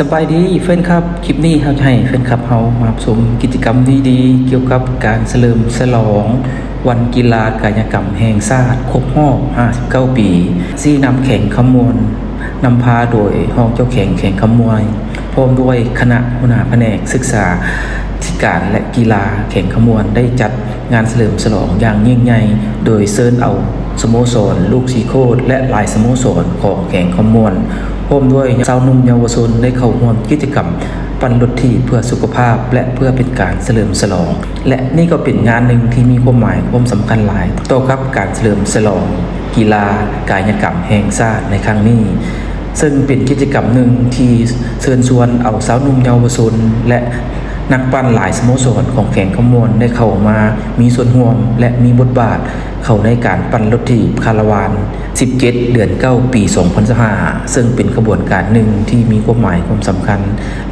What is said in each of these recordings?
สบายดีแฟนครับคลิปนี้เราจะให้แฟนคลับเรามาชมกิจกรรมดีๆเกี่ยวกับการเฉลิมฉลองวันกีฬากายกรรมแห่งชาติครบรอบ59 ปีที่นำแข่งขมวนนำพาโดยห้องเจ้าแข่งขมวยพร้อมด้วยคณะหัวหน้าแผนกศึกษาธิการและกีฬาแข่งขมวนได้จัดงานเฉลิมฉลองอย่างยิ่งใหญ่โดยเชิญเอาสโมสรลูกสีโคตรและหลายสโมสรของแข่งขมวนพร้อมด้วยชาวนุ่มเยาวชนได้เข้าร่วมกิจกรรมปั่นรถถีบเพื่อสุขภาพและเพื่อเป็นการเฉลิมฉลองและนี่ก็เป็นงานหนึ่งที่มีความหมายความสำคัญหลายต่อกับการเฉลิมฉลองกีฬากายกรรมแห่งชาติในครั้งนี้ซึ่งเป็นกิจกรรมหนึ่งที่เชิญชวนเอาสาวนุ่มเยาวชนและนักปั่นหลายสโมสรของแข่งขมวนได้เข้ามามีส่วนร่วมและมีบทบาทเข้าในการปั่นรถถีบคาราวาน17 เดือน 9 ปี 2025ซึ่งเป็นกระบวนการหนึ่งที่มีความหมายความสำคัญ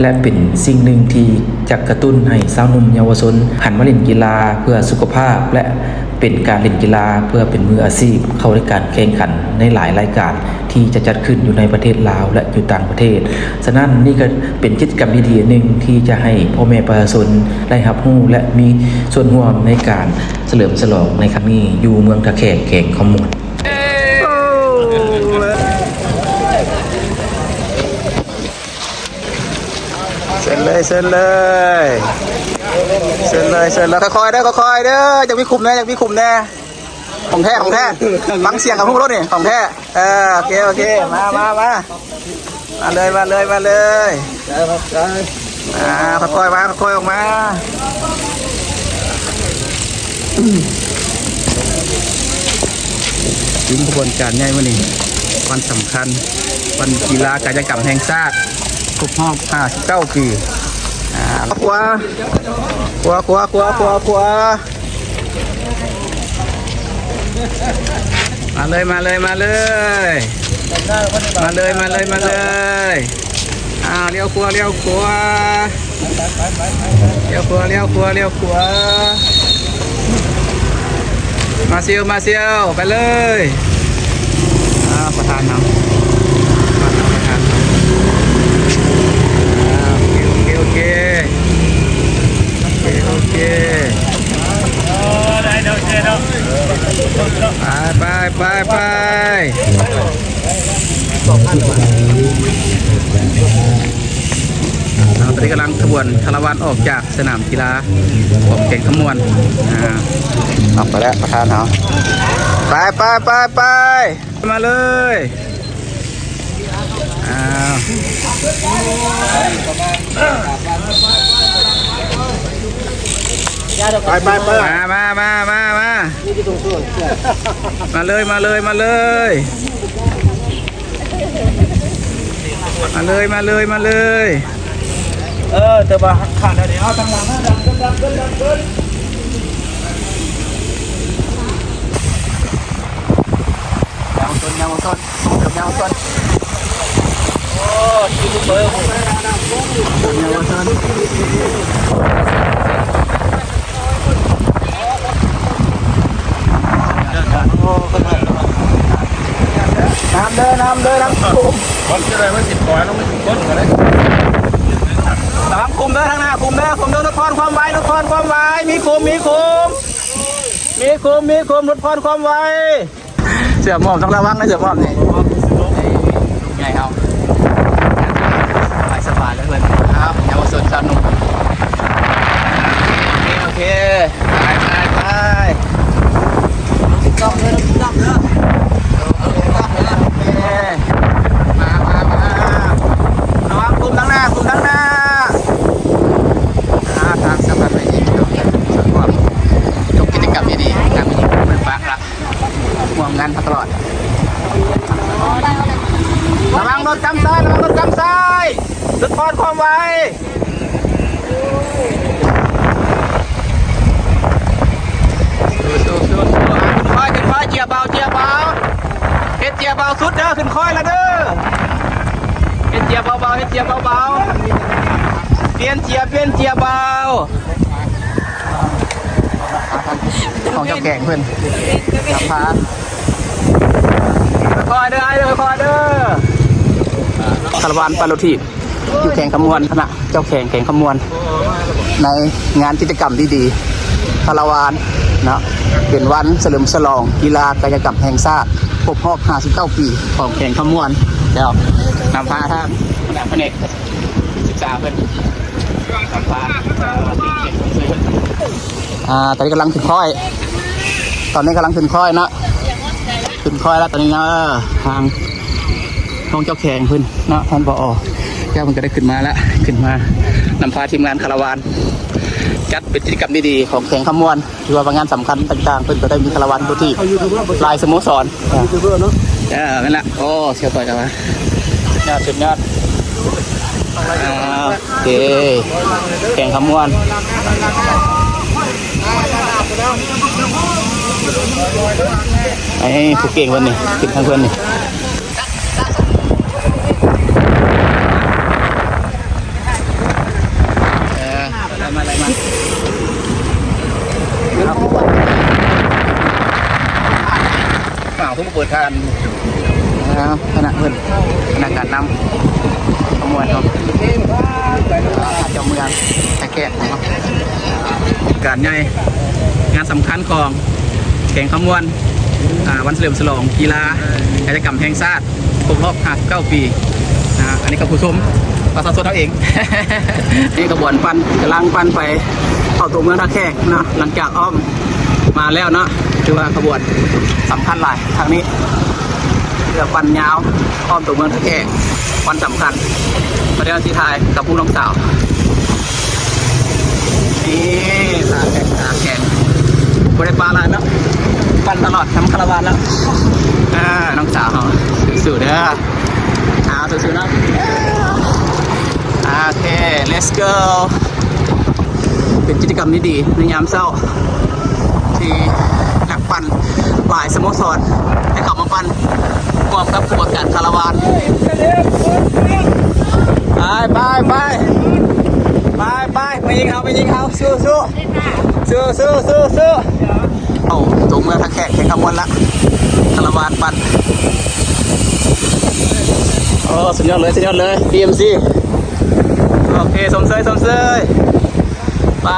และเป็นสิ่งหนึ่งที่จะกระตุ้นให้สาวนุ่มเยาวชนหันมาเล่นกีฬาเพื่อสุขภาพและเป็นการเล่นกีฬาเพื่อเป็นมืออาชีพเข้าในการแข่งขันในหลายรายการที่จะจัดขึ้นอยู่ในประเทศลาวและอยู่ต่างประเทศฉะนั้นนี่ก็เป็นกิจกรรมดีๆหนึ่งที่จะให้พ่อแม่ประชาชนได้รับรู้และมีส่วนร่วมในการเฉลิมฉลองในครั้งนี้อยู่เมืองตะแคงแข่งขมวนเซ็นเลยค่อยๆเด้อจะมีคุมแน่ของแท้ฟังเสียงกับพวกรถนี่ของแท้โอเคมาเลยค่อยๆออกมาถึงกระบวนการใหญ่วันนี้วันสำคัญวันกีฬากายกรรมแห่งชาติครบรอบ59 ปีขวามาเลยเลี้ยวขวามาเซียวไปเลยประธานน้ำโอเคไปตอนนี้กำลังขบวนคาราวานออกจากสนามกีฬาของแข่งขมวนออกไปแล้วประธานเนาะไปมาเลยไปมาเลยเธอมาขาดเดี๋ยวทางหลังดันยาวต้นโอ้ที่ลูกเบอร์ยาวต้นน้ำเดินคนที่อะไรไม่ติดก่อนต้องไม่ติดก้นกันเลยคุมเดินทางหน้าคุมเดินรถพรความไวมีคุมรถพรความไวเสือหมอบต้องระวังนะเสือหมอบนี่ไงครับสบายเลยเพื่อนครับเยาวชนสนุกโอเคไปต้องเดินมาระวังคุมทั้งหน้าทางสะพานไปอีกสักรอบยกกิจกรรมดีๆทำดีๆเป็นปากละห่วงงานตลอดระวังรถกำซ้ายรถพรความไวค่อยเจียเบาเฮ็ดเจียเบาสุดเด้อขึ้นค่อยละเด้อเฮ็ดเจียเบาเปลี่ยนเจียเบาของเจ้าแก่งเพื่อนนำพาคอยเด้อคาราวานปาโลที อยู่แข่งขมวนคณะเจ้าแข่งขมวนในงานกิจกรรมดีๆคาราวานเนาะเป็นวันเฉลิมฉลองกีฬากายกรรมแห่งชาติครบรอบ59 ปีของแข่งขมวนเดี๋ยวนำพาท่านคณะแผนกศึกษาเพิ่นสัมภาษณ์ตอนนี้กำลังขึ้นค่อยนะขึ้นค่อยแล้วตอนนี้นะทางน้องเจ้าแข่งเพิ่นเนาะท่านผอแก้วมันก็ได้ขึ้นมาแล้วขึ้นมานำพาทีมงานคาราวานจัดเป็นกิจกรรมดีๆของแข่งขมวนที่ว่างานสำคัญต่างๆเพิ่นก็ได้มีคาราวานตัวที่ลายสโมสรนั่นแหละโอ้เชียวต่อยกันมายอดสุดยอดโอเคแข่งขมวนไอ้ผู้เก่งวันนี้ขึ้นทางเพื่อนนี่อะไรมาเปล่าทุกเปิดทานขณะเพื่อนขณะการนำขมวนครับเจ้าเมืองแก่นะครับการใหญ่งานสำคัญของแข่งขมวนวันเฉลิมฉลองกีฬากิจกรรมแห่งชาติครบรอบ59 ปีอันนี้ก็ผู้ชมประชาชนเราเอง นี่กระบวนปั่นกำลังปั่นไปเข้าตัวเมืองท่าแขกนะหลังจากอ้อมมาแล้วเนาะถือว่ากระบวนสำคัญหลายทางนี้เรือปั่นยาวอ้อมตัวเมืองท่าแขกวันสำคัญประเดี๋ยวที่ไทยกับผู้น้องสาวนี่ตาแข่งบริปาลาเนาะปั่นตลอดทำคาราวานแล้วน้องสาวเขาสู้เด้อสู้ๆนะโอเค let's go เป็นกิจกรรมดีๆในยามเช้าที่นักปั่นหลายสโมสรได้กลับมาปั่นร่วมกับกระบวนการคาราวานไปไม่ยิงเขาสู้เอาตรงเมืองท่าแขกแข่งขบวนละคาราวานปั่นโอ้สุดยอดเลย PMC โอเคสมเสยไป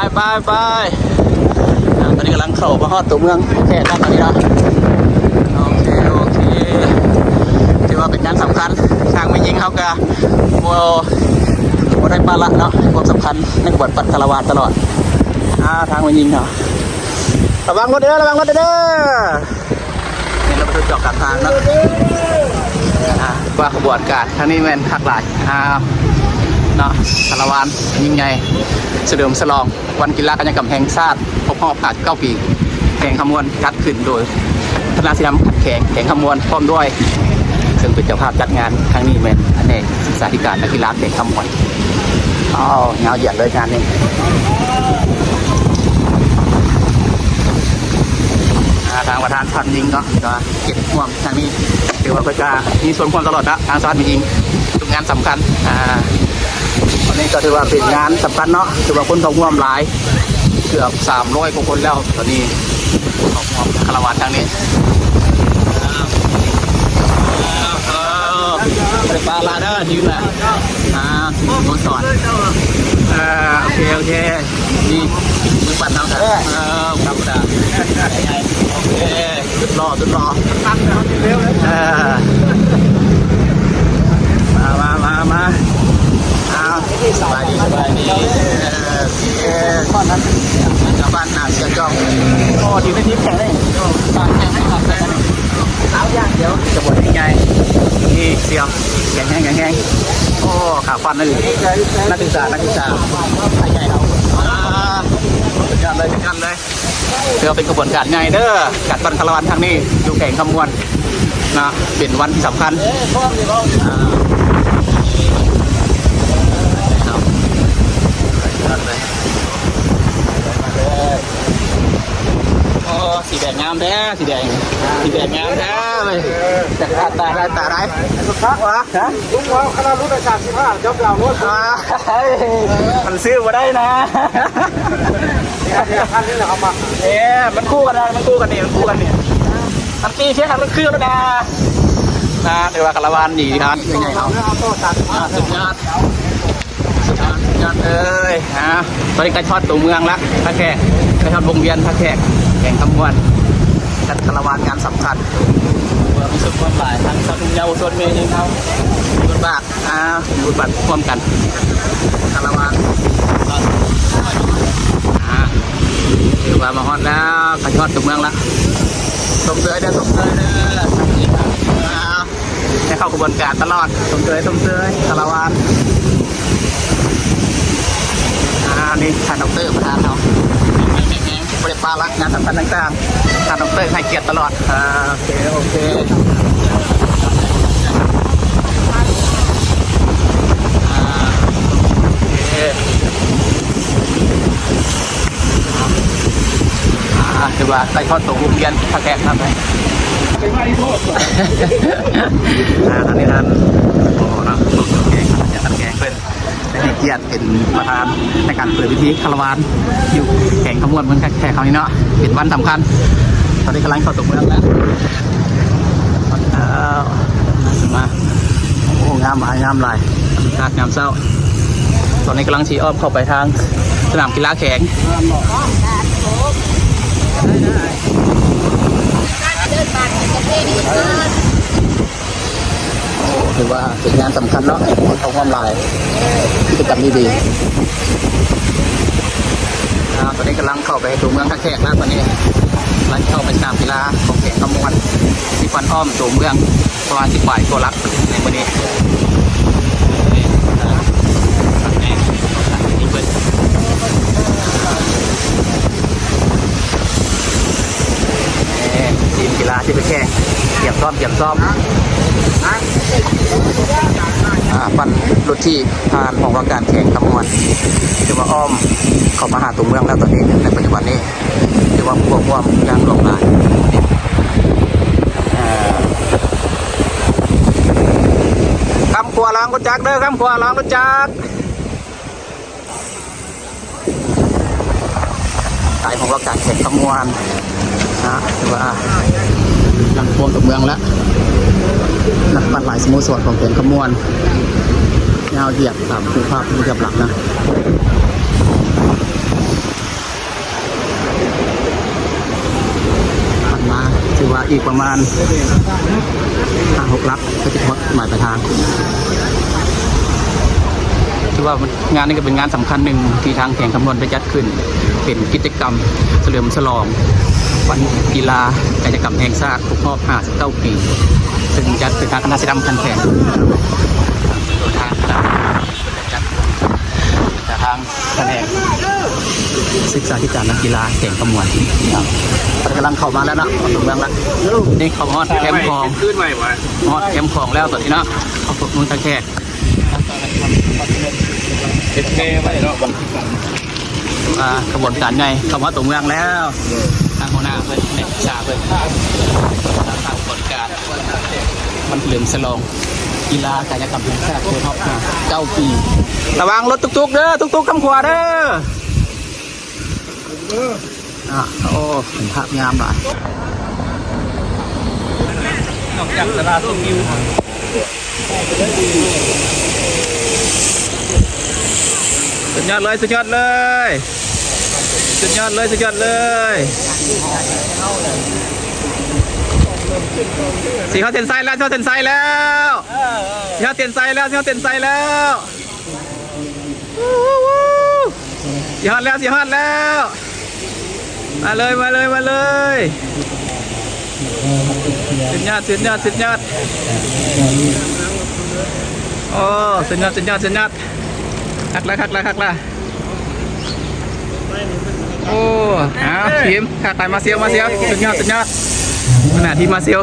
ตอนนี้กำลังเข้ามาฮอดตัวเมืองแค่ด้านนี้นะโอเคถือว่าเป็นงานสำคัญทางไม่ยิงเขาก็โมได้ปาละเนาะความสำคัญในกบฏปัดคาราวานตลอดทางไม่ยิงเนาะระวังรถเด้อนี่เราไปดูจอกกลางทางเนาะว่าขบวนการทางนี้แม่นหักหลายเนาะคาราวานยิ่งใหญ่เฉลิมฉลองวันกีฬากิจกรรมแห่งชาติครบรอบ59 ปีแข่งขมวนจัดขึ้นโดยคณะศิลป์แข่งขมวนพร้อมด้วยซึ่งเป็นเจ้าภาพจัดงานครั้งนี้แม่นอเนกศึกษาธิการนักกีฬาแข่งขมวนเงาเหยียดเลยงานนี้ทางประธานพันยิงเนาะก็เก็บห่วงทางนี้ถือว่าก็จะมีส่วนควรตลอดนะทางสารยิงทุกงานสำคัญตอนนี้ก็ถือว่าเป็นงานสำคัญเนาะถือว่าคนเข้าร่วมหลายเกือบ300 กว่าคนแล้วตอนนี้เข้าร่วมคาราวานทางนี้ไปปลาลาเด้อทีมแหละโดนสอนโอเคนี่มือปั่นทางครับธรรมดาโอเคสุดรอมาสบายดีข้อนั้นกับบ้านหนักเสียจองทีมในทีมแข่งได้บ้านแข่งให้ขับได้เอาอย่างเดียวจะบวชยังไงนี่เสียงแข็งโอ้ขาฟันเลยนักศึกษาใหญ่เราจัดเลยเพื่อเป็นกระบวนการใหญ่เด้อจัดวันคาราวานทางนี้อยู่แข่งขมวนนะเป็นวันที่สำคัญสีแดงงามแท้สีแดงงามแท้เลยแต่ตาได้พักวะฮะลุงว่าคณะรุ่น35จบแล้วรถมันซื้อมาได้นะคันนี้แหละครับมามันคู่กันนี่มันตีเชี่ยมันคือแล้วนะเรียกว่าคาราวานดีครับยังไงเอาสุดยอด ตอนนี้ใกล้ทอดตัวเมืองละท่าแขกใกล้ทอดวงเวียนท่าแขกแข่งขบวนจัดคาราวานงานสำคัญมีส่วนความหลายทั้งชาวทุ่งเยาวชนเมย์เองเขาบุญบาทบุญบาทร่วมกันคาราวานถือว่ามาฮอดแล้วใกล้ทอดตัวเมืองละสมเสยเด้อสมเสยเด้อให้เข้ากระบวนการตลอดสมเสยคาราวานนี่ท่านดร.ประธานเราบริปารักงานสำคัญต่างๆท่านดร.ให้เกียรติตลอดโอเคถือว่าใกล้ทอดตัววงเวียนท่าแขกครับอันนี้ท่านโอ้นะแกงจะตัดแกงเป็นให้เกียรติเป็นประธานในการเปิดพิธีคาราวานอยู่แข่งขบวนเมืองแขกเขานี่เนาะเป็นวันสำคัญตอนนี้กำลังเข้าตัวเมืองแล้วมาโอ้งามหลายงามเศร้าตอนนี้กำลังชี้อ้อมเข้าไปทางสนามกีฬาแข่งถือว่าเป็นงานสำคัญเนาะของความลายกิจกรรมดีตอนนี้กำลังเข้าไปตัวเมืองท่าแขกแล้วตอนนี้กำลังเข้าไปสนามกีฬาของแข่งขบวนที่ฟันอ้อมตัวเมืองประมาณ10 ฝ่ายตัวรักในวันนี้ทีมกีฬาที่ไปแข่งเก็บซ้อมปั่นรถที่ผ่านของว่าการแข่งขบวนจะมาอ้อมเข้ามาหาตัวเมืองแล้วตอนนี้ในปัจจุบันนี้จะว่าพวกยางหลงหลายคำขวาล้างรถจักรเด้อคำขวาล้างรถจักรสายของว่าการแข่งขบวนถือว่าหลังพวงตัวเมืองแล้วนักปั่นหลายสโมสรของแข่งขบวนยาวเหยียบตามภูภาพเหยียบหลักนะผ่านมาถือว่าอีกประมาณ5-6 ลักก็จะพบหมายปลายทางถือว่างานนี้ก็เป็นงานสำคัญหนึ่งที่ทางแข่งขบวนได้จัดขึ้นเป็นกิจกรรมเฉลิมฉลองวันกีฬากายกรรมแห่งชาติครบรอบ59 ปีซึ่งจัดเป็นทางคณะศิลปคันแข่งโดยทางจัดทางแผนกศึกษาธิการนักกีฬาแข่งขบวนกำลังเข้ามาแล้วนะถึงเมืองแล้วนี่เขาฮอดแคมป์ของฮอดแคมป์ของแล้วตอนนี้นะเขาฝึกมือตะแคกไม่หรอกกระบวนการไงเข้ามาตรงเมืองแล้วทางหัวหน้าเพื่อนในชาเพื่อนทางกฎการมันเฉลิมฉลองกีฬากายกรรมแห่งชาติครบรอบ9 ปีระวังรถตุกๆเด้อตุกๆคำขวาเด้อโอ้เห็นภาพงามบ่ะนอกจากตลาดต้นมิวสุดยอดเลยสีเขาเต็นไซแล้วสีเขาเต็นไซแล้วมาเลยสุดยอดโอ้สุดยอดหักละโอ้ทีมขาดไปมาเซียวสุดยอดขณะที่มาเซียว